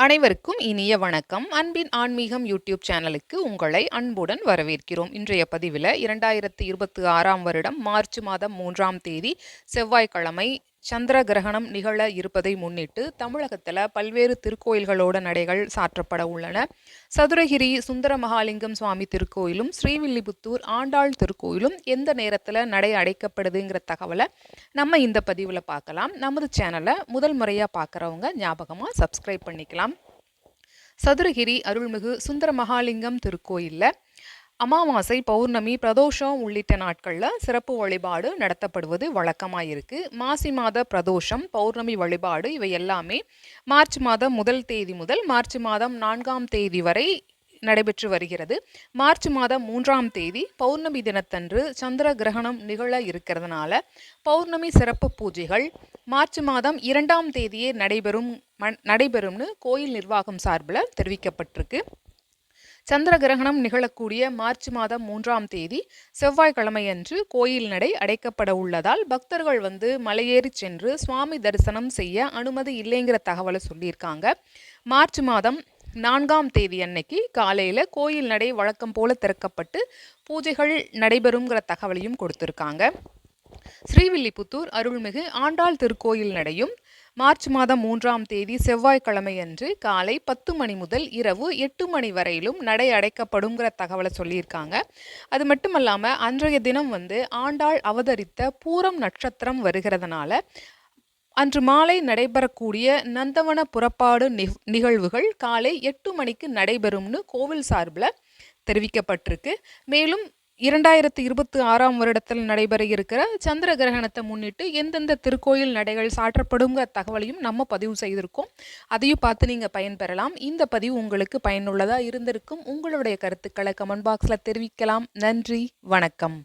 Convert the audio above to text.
அனைவருக்கும் இனிய வணக்கம். அன்பின் ஆன்மீகம் யூடியூப் சேனலுக்கு உங்களை அன்புடன் வரவேற்கிறோம். இன்றைய பதிவில் 2026ஆம் வருடம் மார்ச் மாதம் 3ஆம் தேதி செவ்வாய்க்கிழமை சந்திர கிரகணம் நிகழ இருப்பதை முன்னிட்டு தமிழகத்தில் பல்வேறு திருக்கோயில்களோட நடைகள் சாற்றப்பட உள்ளன. சதுரகிரி சுந்தர மகாலிங்கம் சுவாமி திருக்கோயிலும் ஸ்ரீவில்லிபுத்தூர் ஆண்டாள் திருக்கோயிலும் எந்த நேரத்தில் நடை அடைக்கப்படுதுங்கிற தகவலை நம்ம இந்த பதிவில் பார்க்கலாம். நமது சேனலை முதல் முறையாக பார்க்குறவங்க ஞாபகமாக சப்ஸ்கிரைப் பண்ணிக்கலாம். சதுரகிரி அருள்மிகு சுந்தர மகாலிங்கம் திருக்கோயிலில் அமாவாசை, பௌர்ணமி, பிரதோஷம் உள்ளிட்ட நாட்களில் சிறப்பு வழிபாடு நடத்தப்படுவது வழக்கமாக இருக்குது. மாசி மாத பிரதோஷம், பௌர்ணமி வழிபாடு இவை எல்லாமே மார்ச் மாதம் 1 தேதி முதல் மார்ச் மாதம் 4ஆம் தேதி வரை நடைபெற்று வருகிறது. மார்ச் மாதம் 3ஆம் தேதி பௌர்ணமி தினத்தன்று சந்திர கிரகணம் நிகழ இருக்கிறதுனால பௌர்ணமி சிறப்பு பூஜைகள் மார்ச் மாதம் 2ஆம் தேதியே நடைபெறும்னு கோயில் நிர்வாகம் சார்பில் தெரிவிக்கப்பட்டிருக்கு. சந்திர கிரகணம் நிகழக்கூடிய மார்ச் மாதம் 3ஆம் தேதி செவ்வாய்க்கிழமையன்று கோயில் நடை அடைக்கப்பட உள்ளதால் பக்தர்கள் மலையேறி சென்று சுவாமி தரிசனம் செய்ய அனுமதி இல்லைங்கிற தகவலை சொல்லியிருக்காங்க. மார்ச் மாதம் 4ஆம் தேதி அன்னைக்கு காலையில் கோயில் நடை வழக்கம் போல திறக்கப்பட்டு பூஜைகள் நடைபெறுங்கிற தகவலையும் கொடுத்துருக்காங்க. ஸ்ரீவில்லிபுத்தூர் அருள்மிகு ஆண்டாள் திருக்கோயில் நடையும் மார்ச் மாதம் 3ஆம் தேதி செவ்வாய்க்கிழமையன்று காலை 10 மணி முதல் இரவு 8 மணி வரையிலும் நடை அடைக்கப்படுங்கிற தகவலை சொல்லியிருக்காங்க. அது மட்டுமல்லாமல் அன்றைய தினம் ஆண்டாள் அவதரித்த பூரம் நட்சத்திரம் வருகிறதுனால அன்று மாலை நடைபெறக்கூடிய நந்தவன புறப்பாடு நிகழ்வுகள் காலை 8 மணிக்கு நடைபெறும்னு கோவில் சார்பில் தெரிவிக்கப்பட்டிருக்கு. மேலும் 2026ஆம் வருடத்தில் நடைபெற இருக்கிற சந்திர கிரகணத்தை முன்னிட்டு எந்தெந்த திருக்கோயில் நடைகள் சாற்றப்படுங்கிற தகவலையும் நம்ம பதிவு செய்திருக்கோம். அதையும் பார்த்து நீங்கள் பயன்பெறலாம். இந்த பதிவு உங்களுக்கு பயனுள்ளதாக இருந்திருக்கும். உங்களுடைய கருத்துக்களை கமெண்ட் பாக்ஸில் தெரிவிக்கலாம். நன்றி, வணக்கம்.